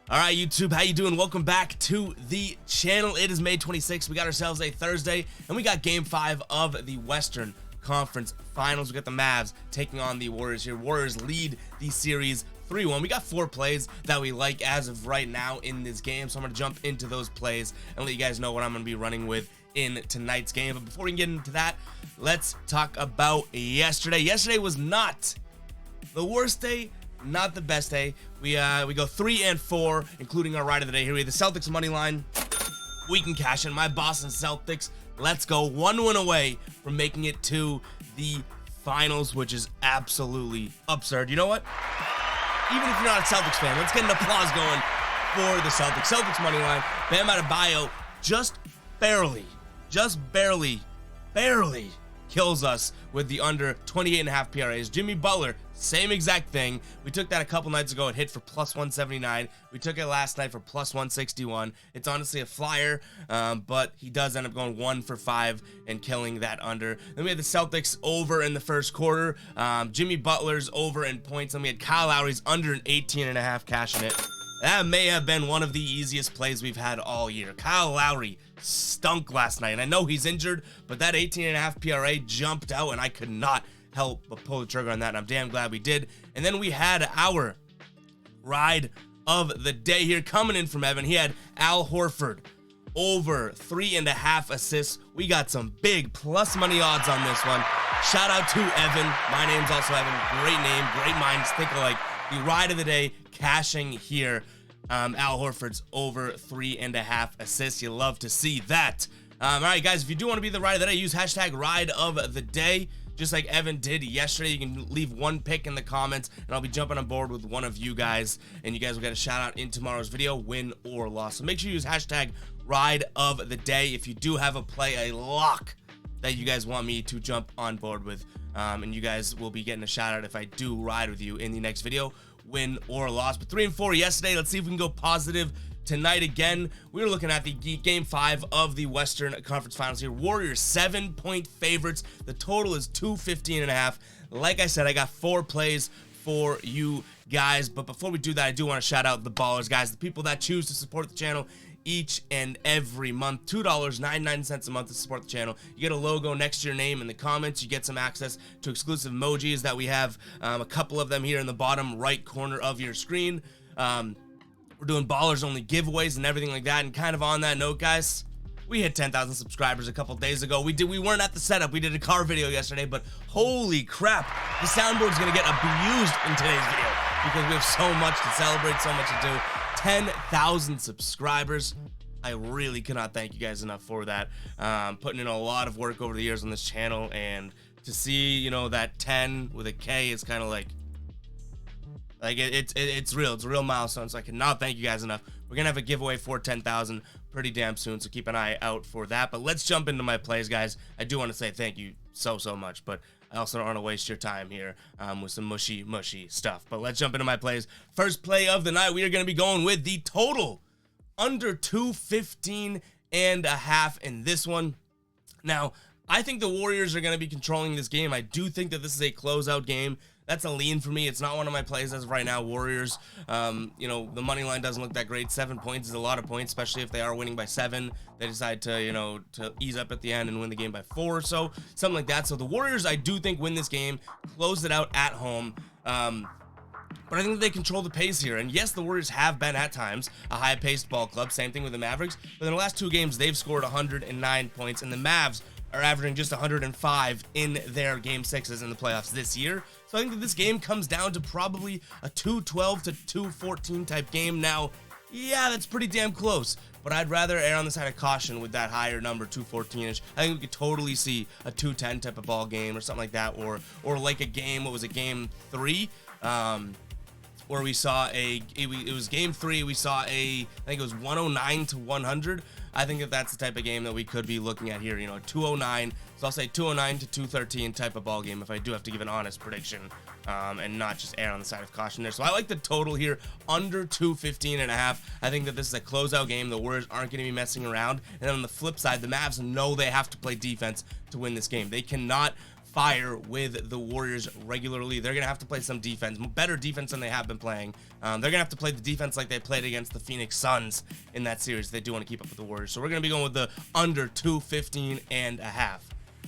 All right, YouTube, how you doing? Welcome back to the channel. It is May 26th. We got ourselves a Thursday, and we got Game 5 of the Western Conference Finals. We got the Mavs taking on the Warriors here. Warriors lead the series 3-1. We got 4 plays that we like as of right now in this game, so I'm going to jump into those plays and let you guys know what I'm going to be running with in tonight's game. But before we get into that, let's talk about yesterday. Yesterday was not the worst day, not the best day. We go 3 and 4, including our ride of the day here. We have the Celtics money line. We can cash in. My Boston Celtics, let's go. 1 win away from making it to the finals, which is absolutely absurd. You know what? Even if you're not a Celtics fan, let's get an applause going for the Celtics. Celtics money line. Bam Adebayo just barely kills us with the under 28.5 PRAs. Jimmy Butler, same exact thing. We took that a couple nights ago. It hit for plus 179. We took it last night for plus 161. It's honestly a flyer, but he does end up going 1 for 5 and killing that under. Then we had the Celtics over in the first quarter. Jimmy Butler's over in points. Then we had Kyle Lowry's under an 18.5 cashing it. That may have been one of the easiest plays we've had all year. Kyle Lowry stunk last night, and I know he's injured, but that 18.5 PRA jumped out, and I could not help but pull the trigger on that, and I'm damn glad we did. And then we had our ride of the day here coming in from Evan. He had Al Horford over 3.5 assists. We got some big plus money odds on this one. Shout out to Evan. My name's also Evan. Great name, great minds think alike. The ride of the day cashing here. Al Horford's over 3.5 assists. You love to see that. All right, guys, if you do want to be the ride of the day, use hashtag ride of the day. Just like Evan did yesterday, you can leave one pick in the comments, and I'll be jumping on board with one of you guys, and you guys will get a shout out in tomorrow's video, win or loss. So make sure you use hashtag ride of the day if you do have a play, a lock that you guys want me to jump on board with, and you guys will be getting a shout out if I do ride with you in the next video, win or loss. But 3 and 4 yesterday. Let's see if we can go positive tonight again. We were looking at the Game 5 of the Western Conference Finals here. Warriors 7-point favorites. The total is 215.5. Like I said, I got 4 plays for you guys. But before we do that, I do want to shout out the ballers, guys, the people that choose to support the channel each and every month. $2.99 a month to support the channel. You get a logo next to your name in the comments. You get some access to exclusive emojis that we have, a couple of them here in the bottom right corner of your screen. We're doing ballers only giveaways and everything like that. And kind of on that note, guys, we hit 10,000 subscribers a couple days ago. We weren't at the setup. We did a car video yesterday, but holy crap, the soundboard's gonna get abused in today's video because we have so much to celebrate, so much to do. 10,000 subscribers. I really cannot thank you guys enough for that. Putting in a lot of work over the years on this channel, and to see, you know, that 10 with a K is kind of like it's real. It's a real milestone, so I cannot thank you guys enough. We're gonna have a giveaway for 10,000 pretty damn soon, so keep an eye out for that. But let's jump into my plays, guys. I do want to say thank you so much, but I also don't want to waste your time here with some mushy stuff. But let's jump into my plays. First play of the night, we are going to be going with the total under 215.5 in this one. Now, I think the Warriors are going to be controlling this game. I do think that this is a closeout game. That's a lean for me. It's not one of my plays as of right now. Warriors, you know, the money line doesn't look that great. 7 points is a lot of points, especially if they are winning by 7. They decide to, you know, to ease up at the end and win the game by 4 or so, something like that. So the Warriors, I do think, win this game, close it out at home. But I think that they control the pace here. And yes, the Warriors have been at times a high-paced ball club. Same thing with the Mavericks. But in the last 2 games, they've scored 109 points, and the Mavs are averaging just 105 in their Game 6s in the playoffs this year. So I think that this game comes down to probably a 212 to 214 type game. Now, yeah, that's pretty damn close, but I'd rather err on the side of caution with that higher number, 214-ish. I think we could totally see a 210 type of ball game or something like that, or like a game, what was it, Game 3? Where we saw it was Game 3, we saw I think it was 109 to 100. I think that that's the type of game that we could be looking at here, you know, 209. So I'll say 209 to 213 type of ball game if I do have to give an honest prediction, and not just err on the side of caution there. So I like the total here, under 215.5. I think that this is a closeout game. The Warriors aren't going to be messing around. And then on the flip side, the Mavs know they have to play defense to win this game. They cannot fire with the Warriors regularly. They're gonna have to play some defense, better defense than they have been playing. They're gonna have to play the defense like they played against the Phoenix Suns in that series. They do want to keep up with the Warriors, so we're gonna be going with the under 215.5.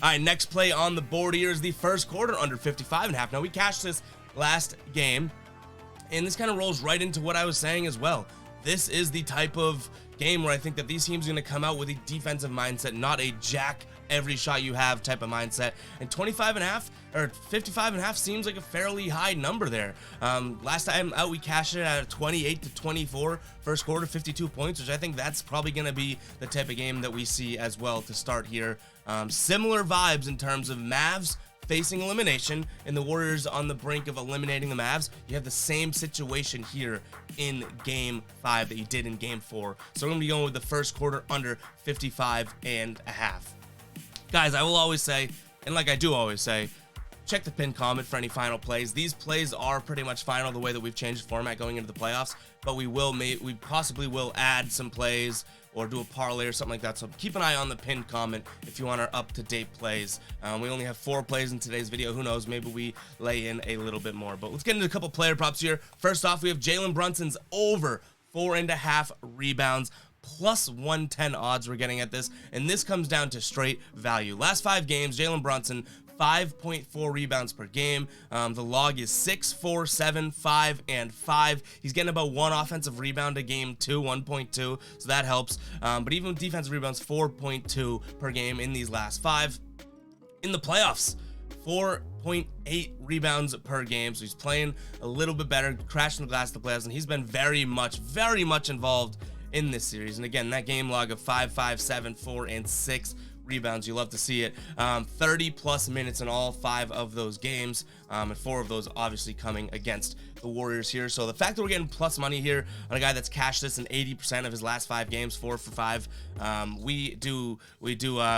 All right, next play on the board here is the first quarter under 55.5. Now we cashed this last game, and this kind of rolls right into what I was saying as well. This is the type of game where I think that these teams are going to come out with a defensive mindset, not a jack every shot you have type of mindset. And 25.5 or 55.5 seems like a fairly high number there. Last time out we cashed it at 28-24 first quarter, 52 points, which I think that's probably going to be the type of game that we see as well to start here. Similar vibes in terms of Mavs facing elimination and the Warriors on the brink of eliminating the Mavs. You have the same situation here in game 5 that you did in game 4. So we're gonna be going with the first quarter under 55.5. Guys, I will always say, and like I do always say, check the pinned comment for any final plays. These plays are pretty much final the way that we've changed the format going into the playoffs, but we possibly will add some plays or do a parlay or something like that. So keep an eye on the pinned comment if you want our up-to-date plays. We only have 4 plays in today's video. Who knows? Maybe we lay in a little bit more. But let's get into a couple player props here. First off, we have Jalen Brunson's over 4.5 rebounds. Plus 110 odds we're getting at this, and this comes down to straight value. Last 5 games, Jalen Brunson 5.4 rebounds per game. The log is 6, 4, 7, 5, and 5. He's getting about 1 offensive rebound a game too, 1.2, so that helps. But even with defensive rebounds, 4.2 per game in these last 5. In the playoffs, 4.8 rebounds per game, so he's playing a little bit better, crashing the glass in the playoffs, and he's been very much involved in this series. And again, that game log of 5, 5, 7, 4, and 6 rebounds, you love to see it. 30 plus minutes in all 5 of those games, and 4 of those obviously coming against the Warriors here. So the fact that we're getting plus money here on a guy that's cashed this in 80% of his last 5 games, 4 for 5, we do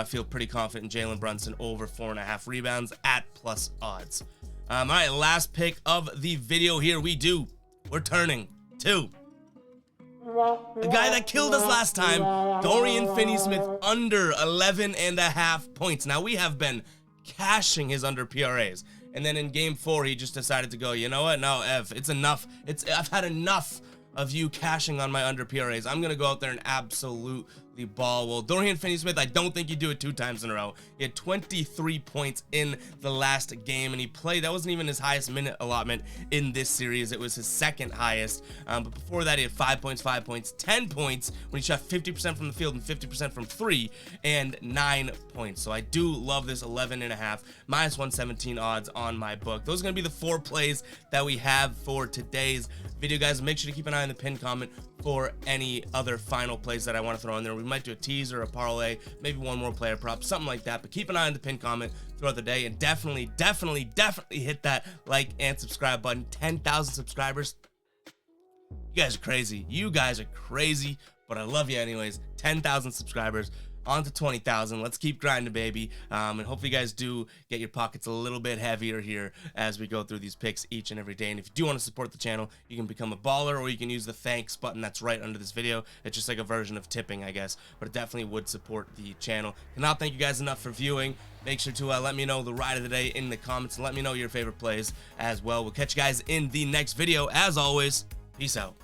feel pretty confident in Jalen Brunson over 4.5 rebounds at plus odds. All right, last pick of the video here. We're turning to the guy that killed us last time, Dorian Finney-Smith, under 11.5 points. Now, we have been cashing his under PRAs, and then in game 4, he just decided to go, you know what? No, Ev, it's enough. I've had enough of you cashing on my under PRAs. I'm going to go out there and absolutely ball. Well, Dorian Finney-Smith, I don't think you do it 2 times in a row. He had 23 points in the last game, and he played. That wasn't even his highest minute allotment in this series. It was his second highest. But before that, he had 5 points, 5 points, 10 points when he shot 50% from the field and 50% from 3, and 9 points. So I do love this 11.5, minus 117 odds on my book. Those are going to be the 4 plays that we have for today's video, guys. Make sure to keep an eye on the pinned comment for any other final plays that I want to throw in there. We might do a teaser, a parlay, maybe one more player prop, something like that. But keep an eye on the pinned comment throughout the day, and definitely hit that like and subscribe button. 10,000 subscribers. You guys are crazy. But I love you anyways. 10,000 subscribers. On to 20,000. Let's keep grinding, baby. And hopefully you guys do get your pockets a little bit heavier here as we go through these picks each and every day. And if you do want to support the channel, you can become a baller, or you can use the thanks button that's right under this video. It's just like a version of tipping, I guess, but it definitely would support the channel. Cannot thank you guys enough for viewing. Make sure to let me know the ride of the day in the comments, and let me know your favorite plays as well. We'll catch you guys in the next video. As always, peace out.